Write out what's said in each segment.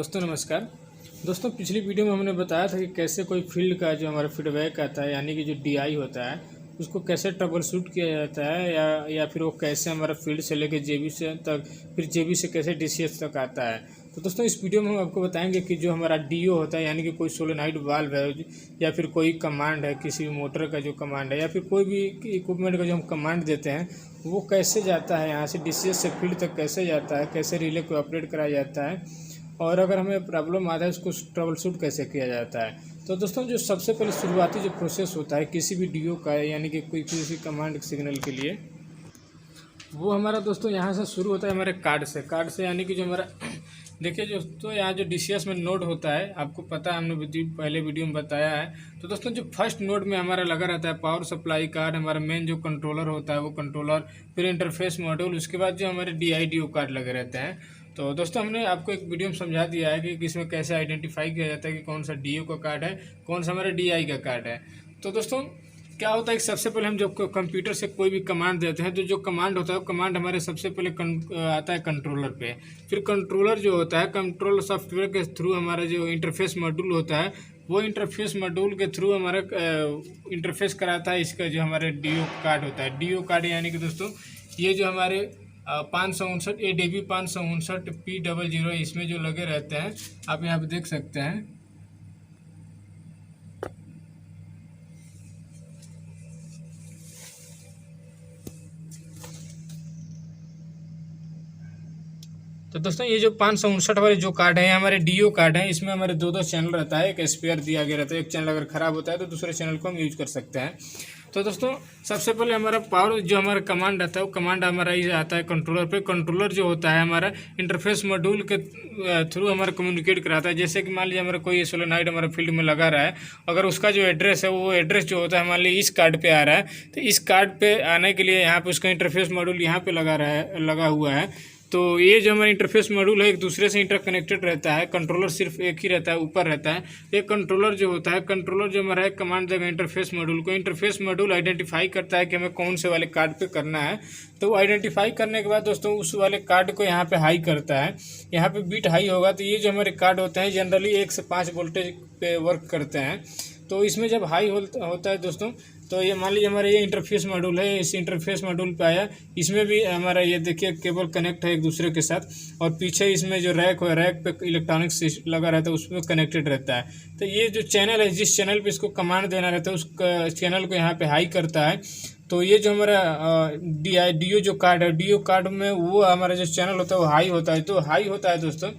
दोस्तों नमस्कार। दोस्तों पिछली वीडियो में हमने बताया था कि कैसे कोई फील्ड का जो हमारा फीडबैक आता है यानी कि जो डीआई होता है उसको कैसे ट्रबल शूट किया जाता है या फिर वो कैसे हमारा फील्ड से लेकर जेबी से तक फिर जेबी से कैसे डीसीएस तक आता है। तो दोस्तों इस वीडियो में हम आपको बताएंगे कि जो हमारा डीओ होता है यानी कि कोई सोलेनॉइड वाल्व है या फिर कोई कमांड है, किसी भी मोटर का जो कमांड है या फिर कोई भी इक्विपमेंट का जो हम कमांड देते हैं वो कैसे जाता है, यहाँ से डीसीएस से फील्ड तक कैसे जाता है, कैसे रिले को ऑपरेट कराया जाता है और अगर हमें प्रॉब्लम आता है उसको ट्रबल शूट कैसे किया जाता है। तो दोस्तों जो सबसे पहले शुरुआती जो प्रोसेस होता है किसी भी डीओ का यानी कि कोई किसी कमांड सिग्नल के लिए, वो हमारा दोस्तों यहाँ से शुरू होता है हमारे कार्ड से यानी कि जो हमारा देखिए दोस्तों यहाँ जो डीसीएस में नोड होता है, आपको पता है हमने पहले वीडियो में बताया है। तो दोस्तों जो फर्स्ट नोड में हमारा लगा रहता है पावर सप्लाई कार्ड, हमारा मेन जो कंट्रोलर होता है वो कंट्रोलर, फिर इंटरफेस मॉड्यूल, उसके बाद जो हमारे डीआईडीओ कार्ड लगे रहते हैं। तो दोस्तों हमने आपको एक वीडियो में समझा दिया है कि इसमें कैसे आइडेंटिफाई किया जाता है कि कौन सा डीओ का कार्ड है, कौन सा हमारा डीआई का कार्ड है। तो दोस्तों क्या होता है कि सबसे पहले हम जब कंप्यूटर से कोई भी कमांड देते हैं तो जो कमांड होता है वो कमांड हमारे सबसे पहले आता है कंट्रोलर पे। फिर कंट्रोलर जो होता है कंट्रोल सॉफ्टवेयर के थ्रू हमारा जो इंटरफेस मॉड्यूल होता है वो इंटरफेस मॉड्यूल के थ्रू हमारा इंटरफेस कराता है इसका जो हमारे डीओ कार्ड होता है। डीओ कार्ड यानी कि दोस्तों ये जो हमारे 559 ADB 559 P00 इसमें जो लगे रहते हैं आप यहाँ पे देख सकते हैं। तो दोस्तों ये जो 559 वाले जो कार्ड है हमारे डीओ कार्ड है, इसमें हमारे दो चैनल रहता है, एक स्पेयर दिया गया रहता है। एक चैनल अगर ख़राब होता है तो दूसरे चैनल को हम यूज कर सकते हैं। तो दोस्तों सबसे पहले हमारा पावर जो हमारा कमांड आता है वो कमांड हमारा ये आता है कंट्रोलर पे। कंट्रोलर जो होता है हमारा इंटरफेस मॉड्यूल के थ्रू हमारा कम्युनिकेट कराता है। जैसे कि मान लीजिए हमारा कोई सोलेनॉइड हमारा फील्ड में लगा रहा है, अगर उसका जो एड्रेस है वो एड्रेस जो होता है मान लीजिए इस कार्ड पे आ रहा है, तो इस कार्ड पे आने के लिए यहाँ पे उसका इंटरफेस मॉड्यूल यहाँ पे लगा हुआ है। तो ये जो हमारा इंटरफेस मॉड्यूल है एक दूसरे से इंटरकनेक्टेड रहता है। कंट्रोलर सिर्फ एक ही रहता है, ऊपर रहता है। एक कंट्रोलर जो होता है, कंट्रोलर जो हमारा एक कमांड देगा इंटरफेस मॉड्यूल को, इंटरफेस मॉड्यूल आइडेंटिफाई करता है कि हमें कौन से वाले कार्ड पे करना है। तो वो आइडेंटिफाई करने के बाद दोस्तों उस वाले कार्ड को यहाँ पे हाई करता है। यहाँ पे बीट हाई होगा तो ये जो हमारे कार्ड होते हैं जनरली 1 से 5 वोल्टेज पे वर्क करते हैं। तो इसमें जब हाई होता है दोस्तों, तो ये मान लीजिए हमारा ये इंटरफेस मॉड्यूल है, इस इंटरफेस मॉड्यूल पे आया, इसमें भी हमारा ये देखिए केबल कनेक्ट है एक दूसरे के साथ, और पीछे इसमें जो रैक है रैक पे इलेक्ट्रॉनिक्स लगा रहता है उसमें कनेक्टेड रहता है। तो ये जो चैनल है जिस चैनल पे इसको कमांड देना रहता है उस चैनल को यहाँ पे हाई करता है। तो ये जो हमारा डीओ जो कार्ड है, डीओ कार्ड में वो हमारा जो चैनल होता है वो हाई होता है। तो हाई होता है दोस्तों।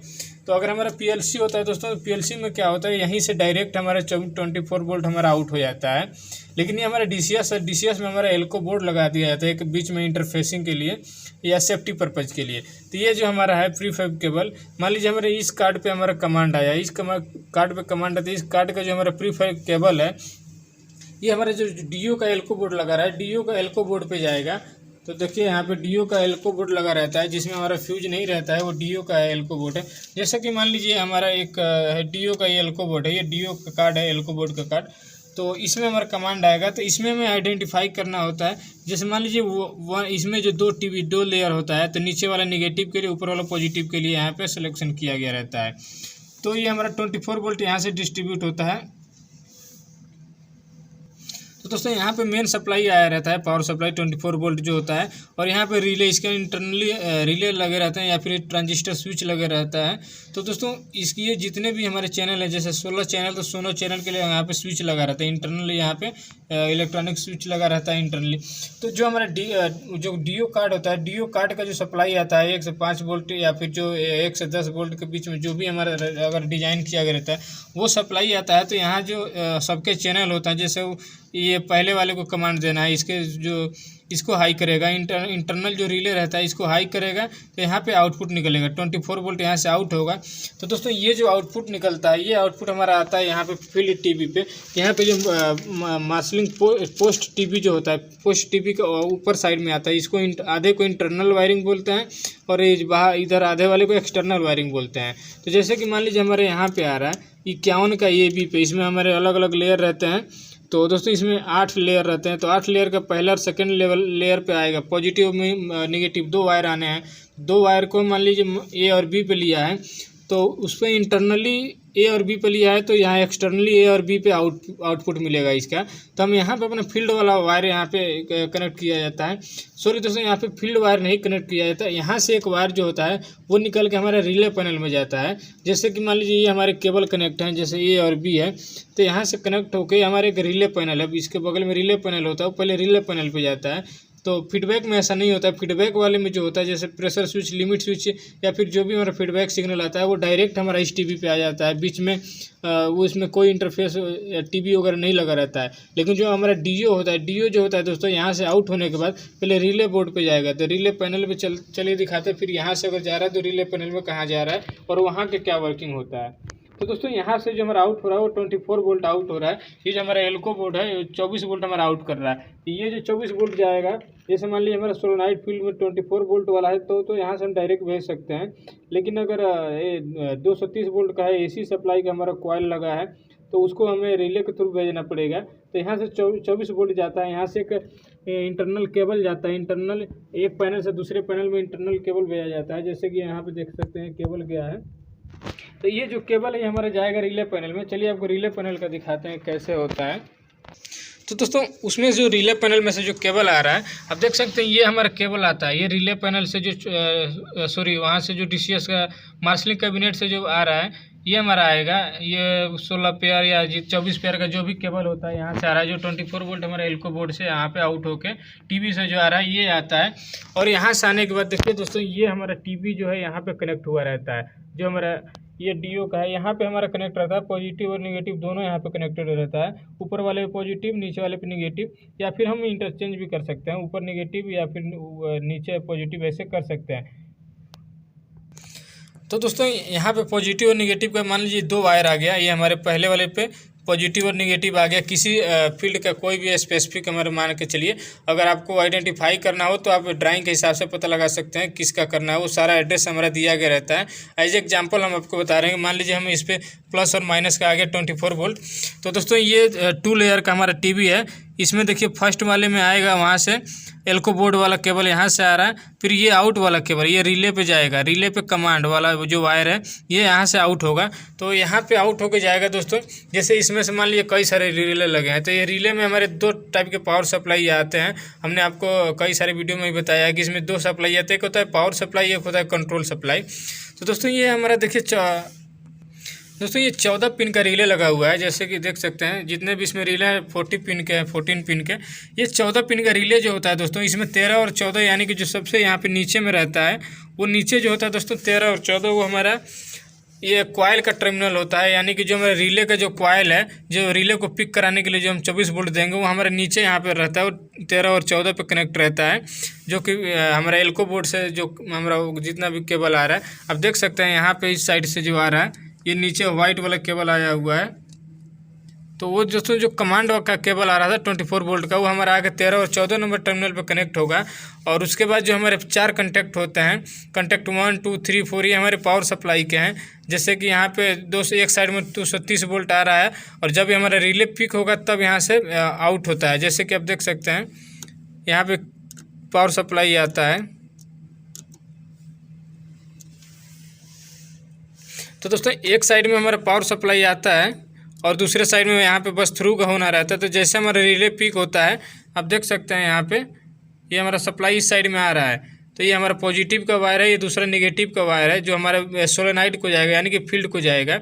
तो अगर हमारा पीएलसी होता है दोस्तों, तो पीएलसी में क्या होता है यहीं से डायरेक्ट हमारा 24 वोल्ट हमारा आउट हो जाता है। लेकिन ये हमारा डीसीएस है, डीसीएस में हमारा एल्को बोर्ड लगा दिया जाता है एक बीच में इंटरफेसिंग के लिए या सेफ्टी पर्पज़ के लिए। तो ये जो हमारा है प्रीफैब केबल, मान लीजिए हमारे इस कार्ड पे हमारा कमांड आया, इस कार्ड पे कमांड आता है, इस कार्ड का जो हमारा प्रीफैब केबल है ये हमारा जो डीओ का एल्को बोर्ड लगा रहा है, डीओ का एल्को बोर्ड पे जाएगा। तो देखिए यहाँ पे डीओ का एल्को बोर्ड लगा रहता है जिसमें हमारा फ्यूज नहीं रहता है, वो डीओ का एल्को बोर्ड है। जैसा कि मान लीजिए हमारा एक डीओ का ये एल्को बोर्ड है, ये डीओ का कार्ड है, एल्को बोर्ड का कार्ड। तो इसमें हमारा कमांड आएगा तो इसमें हमें आइडेंटिफाई करना होता है। जैसे मान लीजिए वो इसमें जो दो लेयर होता है, तो नीचे वाला निगेटिव के लिए ऊपर वाला पॉजिटिव के लिए यहाँ पे सिलेक्शन किया गया रहता है। तो ये हमारा 24 वोल्ट यहाँ से डिस्ट्रीब्यूट होता है। तो दोस्तों यहाँ पे मेन सप्लाई आया रहता है, पावर सप्लाई 24 वोल्ट जो होता है, और यहाँ पे रिले इसके इंटरनली रिले लगे रहते हैं या फिर ट्रांजिस्टर स्विच लगे रहता है। तो दोस्तों इसकी ये जितने भी हमारे चैनल है, जैसे 16 चैनल, तो 16 चैनल के लिए यहाँ पे स्विच लगा रहता है इंटरनली, यहाँ पे इलेक्ट्रॉनिक स्विच लगा रहता है इंटरनली। तो जो हमारा जो डीओ कार्ड होता है, डीओ कार्ड का जो सप्लाई आता है 1 से 5 वोल्ट या फिर जो 1 से 10 वोल्ट के बीच में जो भी हमारा अगर डिजाइन किया गया रहता है वो सप्लाई आता है। तो यहाँ जो सबके चैनल होता है, जैसे ये पहले वाले को कमांड देना है, इसको हाई करेगा, इंटरनल जो रिले रहता है इसको हाई करेगा, तो यहाँ पे आउटपुट निकलेगा 24 वोल्ट यहाँ से आउट होगा। तो दोस्तों ये जो आउटपुट निकलता है ये आउटपुट हमारा आता है यहाँ पे फील्ड टीवी पे। यहाँ पे जो मार्शलिंग पोस्ट टीवी जो होता है, पोस्ट टीवी का ऊपर साइड में आता है, इसको आधे को इंटरनल वायरिंग बोलते हैं और इधर आधे वाले को एक्सटर्नल वायरिंग बोलते हैं। तो जैसे कि मान लीजिए हमारे यहाँ पे आ रहा है 51 का AB पे, इसमें हमारे अलग अलग लेयर रहते हैं। तो दोस्तों इसमें 8 लेयर रहते हैं। तो 8 लेयर का पहला और सेकंड लेयर पे आएगा, पॉजिटिव में नेगेटिव 2 वायर आने हैं। 2 वायर को मान लीजिए A और B पे लिया है, तो उस पर इंटरनली ए और बी पे लिया है, तो यहाँ एक्सटर्नली ए और बी पे आउटपुट मिलेगा इसका। तो हम यहाँ पे अपना फील्ड वाला वायर यहाँ पे कनेक्ट किया जाता है। सॉरी दोस्तों, यहाँ पे फील्ड वायर नहीं कनेक्ट किया जाता है। यहाँ से एक वायर जो होता है वो निकल के हमारे रिले पैनल में जाता है। जैसे कि मान लीजिए ये हमारे केबल कनेक्ट हैं, जैसे ए और बी है, तो यहाँ से कनेक्ट होकर हमारे एक रिले पैनल है, इसके बगल में रिले पैनल होता है, वो पहले रिले पैनल पर जाता है। तो फीडबैक में ऐसा नहीं होता है। फीडबैक वाले में जो होता है, जैसे प्रेशर स्विच, लिमिट स्विच या फिर जो भी हमारा फीडबैक सिग्नल आता है वो डायरेक्ट हमारा इस टीवी पे आ जाता है। बीच में वो इसमें कोई इंटरफेस टीवी वगैरह नहीं लगा रहता है। लेकिन जो हमारा डीओ होता है, डीओ जो होता है दोस्तों, यहाँ से आउट होने के बाद पहले रिले बोर्ड पे जाएगा। तो रिले पैनल पे चलिए दिखाते हैं, फिर यहाँ से अगर जा रहा है तो रिले पैनल में कहाँ जा रहा है और वहाँ के क्या वर्किंग होता है। तो दोस्तों यहाँ से जो हमारा आउट हो रहा है वो 24 वोल्ट आउट हो रहा है। ये जो हमारा एल्को बोर्ड है 24 वोल्ट हमारा आउट कर रहा है। ये जो 24 वोल्ट जाएगा, जैसे मान लीजिए हमारा सोलेनॉइड फील्ड में 24 वोल्ट वाला है तो यहाँ से हम डायरेक्ट भेज सकते हैं। लेकिन अगर ये 230 वोल्ट का है, एसी सप्लाई का हमारा कॉइल लगा है, तो उसको हमें रिले के थ्रू भेजना पड़ेगा। तो यहाँ से 24 वोल्ट जाता है। यहाँ से एक इंटरनल केबल जाता है, इंटरनल एक पैनल से दूसरे पैनल में इंटरनल केबल भेजा जाता है। जैसे कि यहाँ पे देख सकते हैं केबल गया है। तो ये जो केबल है हमारा जाएगा रिले पैनल में। चलिए आपको रिले पैनल का दिखाते हैं कैसे होता है। तो दोस्तों उसमें जो रिले पैनल में से जो केबल आ रहा है, आप देख सकते हैं ये हमारा केबल आता है। ये रिले पैनल से जो सॉरी वहाँ से जो डीसीएस का मार्शलिंग कैबिनेट से जो आ रहा है, ये हमारा आएगा। ये 16 पेयर या 24 पेयर का जो भी केबल होता है यहाँ से आ रहा है। जो 24 वोल्ट हमारा एल्को बोर्ड से यहाँ पे आउट होके टीवी से जो आ रहा है ये आता है। और यहाँ से आने के बाद देखिए दोस्तों, ये हमारा टीवी जो है यहाँ पे कनेक्ट हुआ रहता है। जो हमारा ये डीओ का है, यहाँ पे हमारा कनेक्ट रहता है। पॉजिटिव और नेगेटिव दोनों यहाँ पे कनेक्टेड रहता है। ऊपर वाले पे पॉजिटिव, नीचे वाले पे नेगेटिव, या फिर हम इंटरचेंज भी कर सकते हैं, ऊपर नेगेटिव या फिर नीचे पॉजिटिव, ऐसे कर सकते हैं। तो दोस्तों यहाँ पे पॉजिटिव और नेगेटिव का मान लीजिए 2 वायर आ गया। ये हमारे पहले वाले पे पॉजिटिव और नेगेटिव आ गया। किसी फील्ड का कोई भी स्पेसिफिक हमारे मान के चलिए, अगर आपको आइडेंटिफाई करना हो तो आप ड्राइंग के हिसाब से पता लगा सकते हैं किसका करना है। वो सारा एड्रेस हमारा दिया गया रहता है। एज एग्जांपल हम आपको बता रहे हैं, मान लीजिए हम इस पर प्लस और माइनस का आ गया 24 वोल्ट। तो दोस्तों ये 2 लेयर का हमारा टीवी है। इसमें देखिए फर्स्ट वाले में आएगा, वहाँ से एल्को बोर्ड वाला केबल यहाँ से आ रहा है। फिर ये आउट वाला केबल ये रिले पे जाएगा। रिले पे कमांड वाला जो वायर है ये यहाँ से आउट होगा। तो यहाँ पे आउट होके जाएगा दोस्तों। जैसे इसमें से मान लीजिए कई सारे रिले लगे हैं, तो ये रिले में हमारे 2 टाइप के पावर सप्लाई आते हैं। हमने आपको कई सारे वीडियो में भी बताया है कि इसमें 2 सप्लाई आते हैं। एक होता है पावर सप्लाई, एक होता है कंट्रोल सप्लाई। तो दोस्तों ये हमारा देखिए दोस्तों ये 14 पिन का रिले लगा हुआ है। जैसे कि देख सकते हैं जितने भी इसमें रिले हैं 40 पिन के हैं, 14 पिन के। ये 14 पिन का रिले जो होता है दोस्तों, इसमें 13 और 14 यानी कि जो सबसे यहाँ पे नीचे में रहता है, वो नीचे जो होता है दोस्तों 13 और 14, वो हमारा ये कॉइल का टर्मिनल होता है। यानी कि जो हमारे रिले का जो कॉइल है, जो रिले को पिक कराने के लिए जो हम 24 वोल्ट देंगे, वो हमारे नीचे यहाँ पे रहता है। वो 13 और 14 पे कनेक्ट रहता है, जो कि हमारा एल्को बोर्ड से जो हमारा जितना भी केबल आ रहा है, आप देख सकते हैं यहाँ पे इस साइड से जो आ रहा है, ये नीचे वाइट वाला केबल आया हुआ है। तो वो दोस्तों जो कमांड का केबल आ रहा था 24 वोल्ट का, वो हमारा आगे 13 और 14 नंबर टर्मिनल पे कनेक्ट होगा। और उसके बाद जो हमारे 4 कंटेक्ट होते हैं, कंटेक्ट 1, 2, 3, 4, ये हमारे पावर सप्लाई के हैं। जैसे कि यहाँ पे एक साइड में 230 वोल्ट आ रहा है, और जब ये हमारा रिले पिक होगा तब यहाँ से आउट होता है। जैसे कि आप देख सकते हैं यहाँ पे पावर सप्लाई आता है। तो दोस्तों एक साइड में हमारा पावर सप्लाई आता है और दूसरे साइड में यहाँ पे बस थ्रू का होना रहता है। तो जैसे हमारा रिले पिक होता है, आप देख सकते हैं यहाँ पे ये हमारा सप्लाई इस साइड में आ रहा है। तो ये हमारा पॉजिटिव का वायर है, ये दूसरा नेगेटिव का वायर है, जो हमारा सोलेनॉइड को जाएगा यानी कि फील्ड को जाएगा।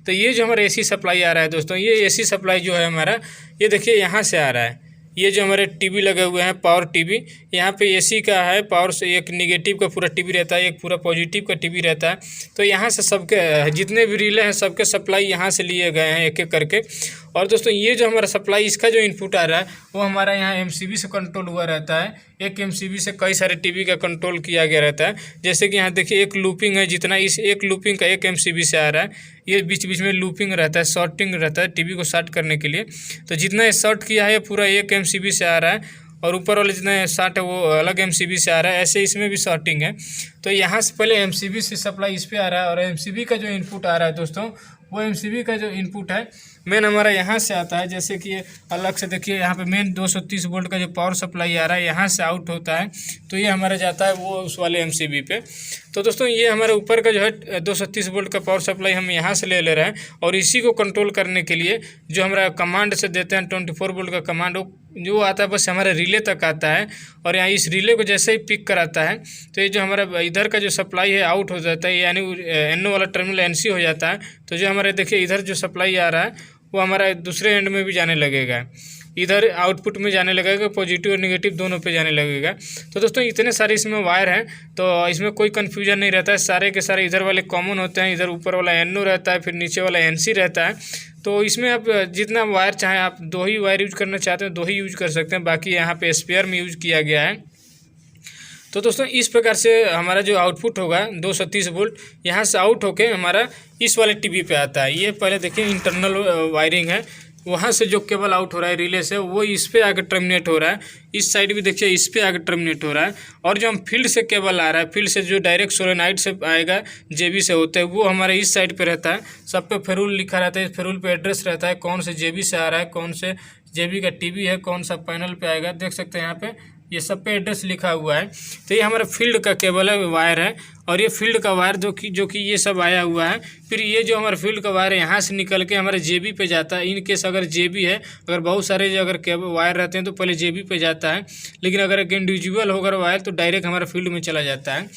तो ये जो हमारा एसी सप्लाई आ रहा है दोस्तों, ये एसी सप्लाई जो है हमारा, ये देखिए यहाँ से आ रहा है। ये जो हमारे टीवी लगे हुए हैं पावर टीवी, यहाँ पे एसी का है पावर से, एक नेगेटिव का पूरा टीवी रहता है, एक पूरा पॉजिटिव का टीवी रहता है। तो यहाँ से सबके जितने भी रिले हैं सबके सप्लाई यहाँ से लिए गए हैं एक एक करके। और दोस्तों ये जो हमारा सप्लाई, इसका जो इनपुट आ रहा है वो हमारा यहाँ एमसीबी से कंट्रोल हुआ रहता है। एक एमसीबी से कई सारे टीवी का कंट्रोल किया गया रहता है। जैसे कि यहाँ देखिए एक लूपिंग है, जितना इस एक लूपिंग का एक एमसीबी से आ रहा है, ये बीच बीच में लूपिंग रहता है, शॉर्टिंग रहता है टीवी को शॉर्ट करने के लिए। तो जितना ये शॉर्ट किया है पूरा एक एमसीबी से आ रहा है, और ऊपर वाले जितने शॉर्ट है वो अलग एमसीबी से आ रहा है। ऐसे इसमें भी शॉर्टिंग है। तो यहाँ से पहले एमसीबी से सप्लाई इस पर आ रहा है, और एमसीबी का जो इनपुट आ रहा है दोस्तों, वो एमसीबी का जो इनपुट है मेन हमारा यहाँ से आता है, जैसे कि अलग से देखिए यहाँ पे मेन 230 वोल्ट का जो पावर सप्लाई आ रहा है यहाँ से आउट होता है, तो ये हमारा जाता है वो उस वाले MCB पे। तो दोस्तों ये हमारे ऊपर का जो है 230 वोल्ट का पावर सप्लाई हम यहाँ से ले रहे हैं, और इसी को कंट्रोल करने के लिए जो हमारा कमांड से देते हैं 24 वोल्ट का कमांड, जो आता है बस हमारे रिले तक आता है, और यहाँ इस रिले को जैसे ही पिक कराता है तो ये जो हमारा इधर का जो सप्लाई है आउट हो जाता है, यानी NO वाला टर्मिनल NC हो जाता है। तो जो हमारे देखिए इधर जो सप्लाई आ रहा है वो हमारा दूसरे एंड में भी जाने लगेगा, इधर आउटपुट में जाने लगेगा, पॉजिटिव और नेगेटिव दोनों पे जाने लगेगा। तो दोस्तों इतने सारे इसमें वायर हैं, तो इसमें कोई कन्फ्यूजन नहीं रहता है, सारे के सारे इधर वाले कॉमन होते हैं, इधर ऊपर वाला NO रहता है, फिर नीचे वाला NC रहता है। तो इसमें आप जितना वायर चाहें, आप 2 ही वायर यूज करना चाहते हैं 2 ही यूज कर सकते हैं, बाकी यहाँ पे स्पेयर में यूज किया गया है। तो दोस्तों इस प्रकार से हमारा जो आउटपुट होगा 230 वोल्ट यहाँ से आउट होके हमारा इस वाले टीवी पे आता है। ये पहले देखिए इंटरनल वायरिंग है, वहाँ से जो केबल आउट हो रहा है रिले से वो इस पे आकर टर्मिनेट हो रहा है, इस साइड भी देखिए इस पे आकर टर्मिनेट हो रहा है। और जो हम फील्ड से केबल आ रहा है, फील्ड से जो डायरेक्ट सोलेनाइड से आएगा JB से होता है, वो हमारे इस साइड पे रहता है। सब पे फेरूल लिखा रहता है, फेरूल पे एड्रेस रहता है, कौन से JB से आ रहा है, कौन से JB का टीवी है, कौन सा पैनल पे आएगा, देख सकते हैं यहाँ पे ये सब पे एड्रेस लिखा हुआ है। तो ये हमारा फील्ड का केबल है, वायर है, और ये फील्ड का वायर जो कि ये सब आया हुआ है। फिर ये जो हमारा फील्ड का वायर है यहाँ से निकल के हमारे JB पे जाता है। इन केस अगर JB है, अगर बहुत सारे जो अगर केबल वायर रहते हैं तो पहले JB पे जाता है, लेकिन अगर एक इंडिविजुअल होगा वायर तो डायरेक्ट हमारा फील्ड में चला जाता है।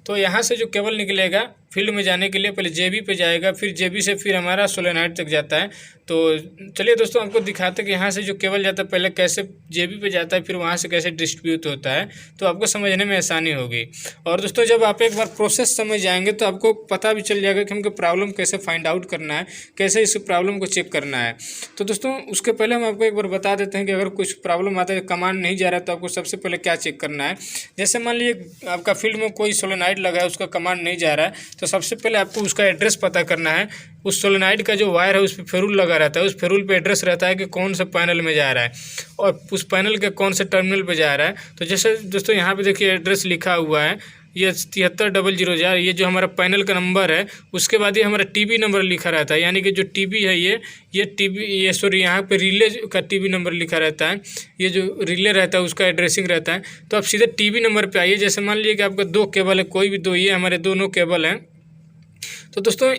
तो यहाँ से जो केबल निकलेगा फील्ड में जाने के लिए पहले JB पे जाएगा, फिर JB से फिर हमारा सोलेनाइड तक जाता है। तो चलिए दोस्तों आपको दिखाते हैं कि यहाँ से जो केबल जाता है पहले कैसे JB पे जाता है, फिर वहाँ से कैसे डिस्ट्रीब्यूट होता है, तो आपको समझने में आसानी होगी। और दोस्तों जब आप एक बार प्रोसेस समझ जाएंगे तो आपको पता भी चल जाएगा कि हमको प्रॉब्लम कैसे फाइंड आउट करना है, कैसे इस प्रॉब्लम को चेक करना है। तो दोस्तों उसके पहले हम आपको एक बार बता देते हैं कि अगर कुछ प्रॉब्लम आता है, कमांड नहीं जा रहा है, तो आपको सबसे पहले क्या चेक करना है। जैसे मान लीजिए आपका फील्ड में कोई सोलेनाइड लगा है, उसका कमांड नहीं जा रहा है, तो सबसे पहले आपको उसका एड्रेस पता करना है। उस सोलेनाइड का जो वायर है उस पर फेरूल लगा रहता है, उस फेरूल पे एड्रेस रहता है कि कौन सा पैनल में जा रहा है और उस पैनल के कौन से टर्मिनल पे जा रहा है। तो जैसे दोस्तों यहाँ पे देखिए एड्रेस लिखा हुआ है, ये 7300, ये जो हमारा पैनल का नंबर है। उसके बाद ये हमारा टीबी नंबर लिखा रहता है, यानी कि जो टीबी है ये टीबी यहाँ पे रिले का टीबी नंबर लिखा रहता है। ये जो रिले रहता है उसका एड्रेसिंग रहता है। तो आप सीधे टीबी नंबर पे आइए। जैसे मान लीजिए कि आपका 2 केबल है, कोई भी 2, ये हमारे दोनों केबल हैं। तो दोस्तों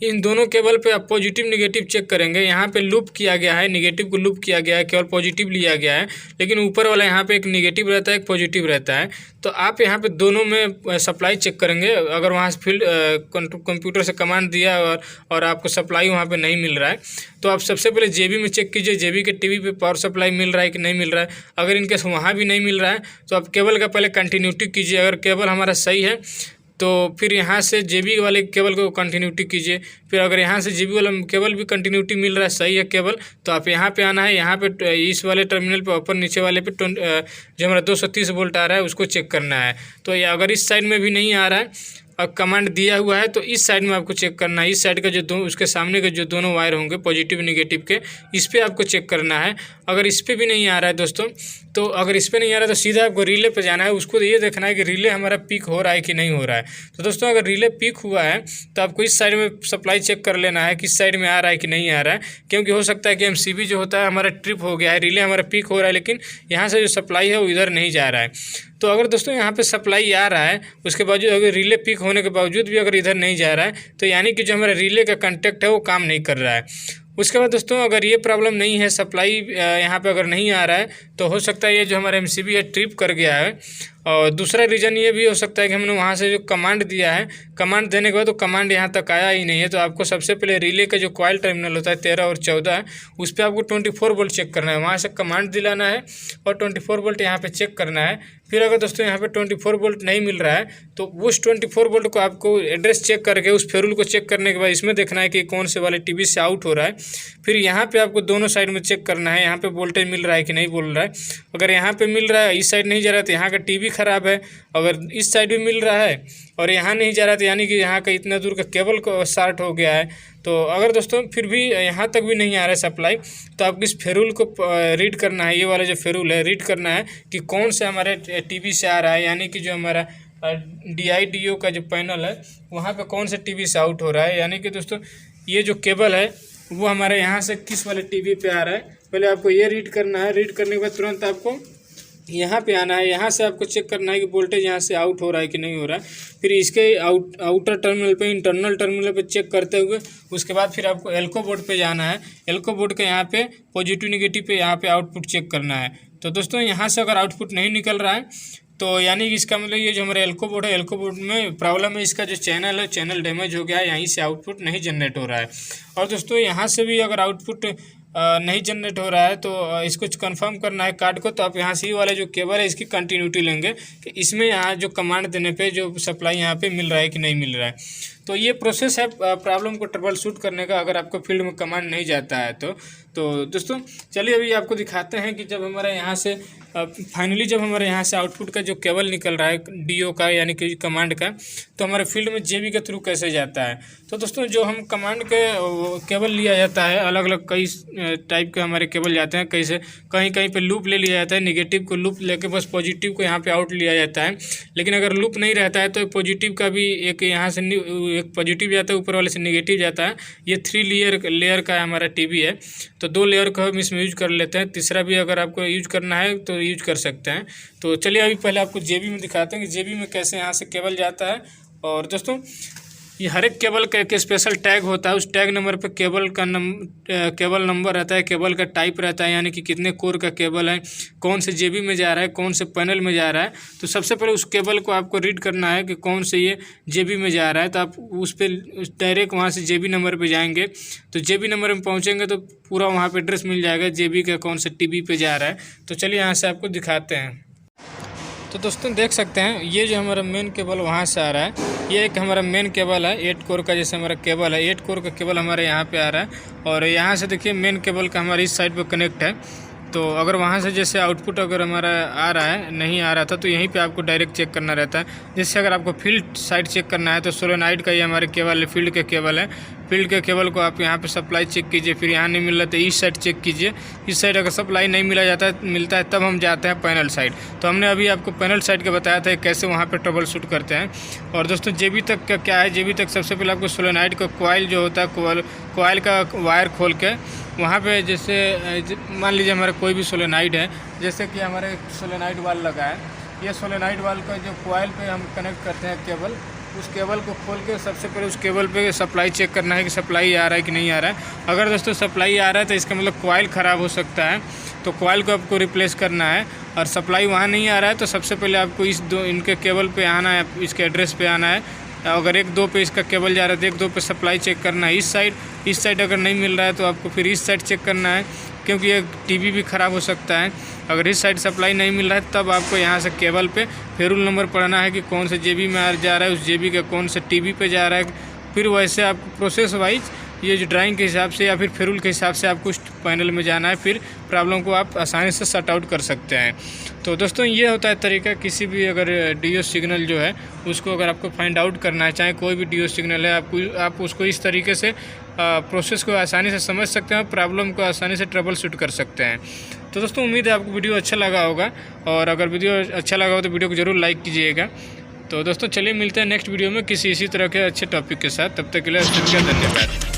इन दोनों केबल पे आप पॉजिटिव नेगेटिव चेक करेंगे। यहाँ पे लूप किया गया है, नेगेटिव को लूप किया गया है, केवल पॉजिटिव लिया गया है, लेकिन ऊपर वाला यहाँ पे एक नेगेटिव रहता है, एक पॉजिटिव रहता है। तो आप यहाँ पे दोनों में सप्लाई चेक करेंगे। अगर वहाँ से फील्ड कंप्यूटर से कमांड दिया और आपको सप्लाई वहाँ पे नहीं मिल रहा है, तो आप सबसे पहले JB में चेक कीजिए, JB के टीवी पे पावर सप्लाई मिल रहा है कि नहीं मिल रहा है। अगर इनकेस वहाँ भी नहीं मिल रहा है तो आप केबल का पहले कंटिन्यूटी कीजिए। अगर केबल हमारा सही है तो फिर यहाँ से JB वाले केबल को कंटिन्यूटी कीजिए। फिर अगर यहाँ से JB वाला केबल भी कंटिन्यूटी मिल रहा है, सही है केबल, तो आप यहाँ पे आना है। यहाँ पे इस वाले टर्मिनल पे ऊपर नीचे वाले पे जो हमारा 230 वोल्ट आ रहा है उसको चेक करना है। तो ये अगर इस साइड में भी नहीं आ रहा है और कमांड दिया हुआ है तो इस साइड में आपको चेक करना है। इस साइड का जो उसके सामने के जो दोनों वायर होंगे पॉजिटिव नेगेटिव के, इस पर आपको चेक करना है। अगर इस पर भी नहीं आ रहा है दोस्तों, तो अगर इस पर नहीं आ रहा है तो सीधा आपको रिले पे जाना है। उसको ये देखना है कि रिले हमारा पिक हो रहा है कि नहीं हो रहा है। तो दोस्तों अगर रिले पिक हुआ है तो आपको इस साइड में सप्लाई चेक कर लेना है, किस साइड में आ रहा है कि नहीं आ रहा है। क्योंकि हो सकता है कि MCB जो होता है हमारा ट्रिप हो गया है, रिले हमारा पिक हो रहा है, लेकिन यहाँ से जो सप्लाई है वो इधर नहीं जा रहा है। तो अगर दोस्तों यहाँ पे सप्लाई आ रहा है, उसके बावजूद अगर रिले पिक होने के बावजूद भी अगर इधर नहीं जा रहा है, तो यानी कि जो हमारा रिले का कॉन्टैक्ट है वो काम नहीं कर रहा है। उसके बाद दोस्तों अगर ये प्रॉब्लम नहीं है, सप्लाई यहाँ पे अगर नहीं आ रहा है, तो हो सकता है ये जो हमारा MCB है ट्रिप कर गया है। और दूसरा रीज़न ये भी हो सकता है कि हमने वहाँ से जो कमांड दिया है, कमांड देने के बाद तो कमांड यहाँ तक आया ही नहीं है। तो आपको सबसे पहले रिले का जो कॉइल टर्मिनल होता है 13 और 14, उस पर आपको 24 वोल्ट चेक करना है। वहाँ से कमांड दिलाना है और 24 वोल्ट यहाँ पे चेक करना है। फिर अगर दोस्तों यहाँ पे 24 वोल्ट नहीं मिल रहा है तो उस 24 वोल्ट को आपको एड्रेस चेक करके उस फेरूल को चेक करने के बाद इसमें देखना है कि कौन से वाले टीवी से आउट हो रहा है। फिर यहाँ पे आपको दोनों साइड में चेक करना है, यहाँ पे वोल्टेज मिल रहा है कि नहीं बोल रहा है। अगर यहाँ पे मिल रहा है, इस साइड नहीं जा रहा है, तो यहाँ का टीवी ख़राब है। अगर इस साइड भी मिल रहा है और यहाँ नहीं जा रहा था, यानी कि यहाँ का इतना दूर का केबल को शॉर्ट हो गया है। तो अगर दोस्तों फिर भी यहाँ तक भी नहीं आ रहा है सप्लाई, तो आपको इस फेरूल को रीड करना है। ये वाला जो फेरूल है रीड करना है कि कौन से हमारे टीवी से आ रहा है, यानी कि जो हमारा DI/DO का जो पैनल है वहाँ पे कौन से टीवी से आउट हो रहा है। यानी कि दोस्तों ये जो केबल है वो हमारे यहाँ से किस वाले टीवी पे आ रहा है। पहले आपको ये रीड करना है। रीड करने के बाद तुरंत आपको यहाँ पे आना है। यहाँ से आपको चेक करना है कि वोल्टेज यहाँ से आउट हो रहा है कि नहीं हो रहा है। फिर इसके आउटर टर्मिनल पे, इंटरनल टर्मिनल पे चेक करते हुए उसके बाद फिर आपको एल्को बोर्ड पे जाना है। एल्को बोर्ड के यहाँ पे पॉजिटिव निगेटिव पे यहाँ पे आउटपुट चेक करना है। तो दोस्तों यहाँ से अगर आउटपुट नहीं निकल रहा है तो यानी कि इसका मतलब ये जो हमारा एल्को बोर्ड है, एल्को बोर्ड में प्रॉब्लम है। इसका जो चैनल है, चैनल डैमेज हो गया है, यहीं से आउटपुट नहीं जनरेट हो रहा है। और दोस्तों यहाँ से भी अगर आउटपुट नहीं जनरेट हो रहा है तो इसको कंफर्म करना है कार्ड को। तो आप यहाँ से ये वाला जो केबल है इसकी कंटिन्यूटी लेंगे कि इसमें यहाँ जो कमांड देने पे जो सप्लाई यहाँ पे मिल रहा है कि नहीं मिल रहा है। तो ये प्रोसेस है प्रॉब्लम को ट्रबल शूट करने का, अगर आपको फील्ड में कमांड नहीं जाता है तो दोस्तों चलिए अभी आपको दिखाते हैं कि जब हमारे यहाँ से फाइनली जब हमारे यहाँ से आउटपुट का जो केबल निकल रहा है डीओ का यानी कि कमांड का, तो हमारे फील्ड में जेबी के थ्रू कैसे जाता है। तो दोस्तों जो हम कमांड के केबल लिया जाता है, अलग अलग कई टाइप के हमारे केबल जाते हैं। कहीं कहीं पे लूप ले लिया जाता है, निगेटिव को लूप लेके बस पॉजिटिव को यहाँ पे आउट लिया जाता है। लेकिन अगर लूप नहीं रहता है तो पॉजिटिव का भी एक यहाँ से एक पॉजिटिव जाता है, ऊपर वाले से निगेटिव जाता है। ये 3 लेयर का हमारा टीवी है, तो 2 लेयर का हम इसमें यूज कर लेते हैं। तीसरा भी अगर आपको यूज करना है तो यूज कर सकते हैं। तो चलिए अभी पहले आपको जेबी में दिखाते हैं कि जेबी में कैसे यहाँ से केबल जाता है। और दोस्तों ये हर एक केबल का एक स्पेशल टैग होता है। उस टैग नंबर पे केबल नंबर रहता है, केबल का टाइप रहता है, यानी कि कितने कोर का केबल है, कौन से जेबी में जा रहा है, कौन से पैनल में जा रहा है। तो सबसे पहले उस केबल को आपको रीड करना है कि कौन से ये जेबी में जा रहा है। तो आप उस पर डायरेक्ट वहाँ से जेबी नंबर पे जाएंगे। तो जेबी नंबर में पहुँचेंगे तो पूरा वहाँ पर एड्रेस मिल जाएगा जेबी का कौन से टीवी पे जा रहा है। तो चलिए यहाँ से आपको दिखाते हैं। तो दोस्तों देख सकते हैं ये जो हमारा मेन केबल वहाँ से आ रहा है, ये एक हमारा मेन केबल है 8 कोर का। जैसे हमारा केबल है 8 कोर का केबल हमारे यहाँ पे आ रहा है। और यहाँ से देखिए मेन केबल का हमारे इस साइड पे कनेक्ट है। तो अगर वहाँ से जैसे आउटपुट अगर हमारा आ रहा है, नहीं आ रहा था, तो यहीं पे आपको डायरेक्ट चेक करना रहता है। जैसे अगर आपको फील्ड साइड चेक करना है तो सोलेनॉइड का ये हमारे केबल है, फील्ड के केबल है। फील्ड के केबल को आप यहाँ पे सप्लाई चेक कीजिए, फिर यहाँ नहीं मिल रहा तो इस साइड चेक कीजिए। इस साइड अगर सप्लाई नहीं मिलता है तब हम जाते हैं पैनल साइड। तो हमने अभी आपको पैनल साइड का बताया था कैसे वहाँ पे ट्रबल शूट करते हैं। और दोस्तों जेबी तक का क्या है, जेबी तक सबसे पहले आपको सोलेनॉइड का कॉइल जो होता है, कॉइल का वायर खोल के वहाँ पे जैसे मान लीजिए हमारा कोई भी सोलेनॉइड है, जैसे कि हमारे सोलेनॉइड वाल लगा है, ये सोलेनॉइड वाल का जो कॉइल पे हम कनेक्ट करते हैं केबल, उस केबल को खोल के सबसे पहले उस केबल पे सप्लाई चेक करना है कि सप्लाई आ रहा है कि नहीं आ रहा है। अगर दोस्तों सप्लाई आ रहा है तो इसका मतलब कॉइल ख़राब हो सकता है, तो कॉइल को आपको रिप्लेस करना है। और सप्लाई वहाँ नहीं आ रहा है तो सबसे पहले आपको इनके केबल पे आना है, इसके एड्रेस पे आना है। अगर 1-2 पे इसका केबल जा रहा है तो 1-2 पे सप्लाई चेक करना है। इस साइड अगर नहीं मिल रहा है तो आपको फिर इस साइड चेक करना है, क्योंकि ये टीवी भी ख़राब हो सकता है। अगर इस साइड सप्लाई नहीं मिल रहा है तब आपको यहाँ से केबल पे फेरुल नंबर पढ़ना है कि कौन से जेबी में जा रहा है, उस जेबी का कौन से टीवी पे जा रहा है। फिर वैसे आपको प्रोसेस वाइज ये जो ड्राइंग के हिसाब से या फिर फेरुल के हिसाब से आपको उस पैनल में जाना है, फिर प्रॉब्लम को आप आसानी से सॉर्ट आउट कर सकते हैं। तो दोस्तों ये होता है तरीका, किसी भी अगर डीओ सिग्नल जो है उसको अगर आपको फाइंड आउट करना है, चाहे कोई भी डीओ सिग्नल है, आप उसको इस तरीके से प्रोसेस को आसानी से समझ सकते हैं, प्रॉब्लम को आसानी से ट्रबल शूट कर सकते हैं। तो दोस्तों उम्मीद है आपको वीडियो अच्छा लगा होगा, और अगर वीडियो अच्छा लगा हो तो वीडियो को ज़रूर लाइक कीजिएगा। तो दोस्तों चलिए मिलते हैं नेक्स्ट वीडियो में किसी इसी तरह के अच्छे टॉपिक के साथ। तब तक के लिए धन्यवाद।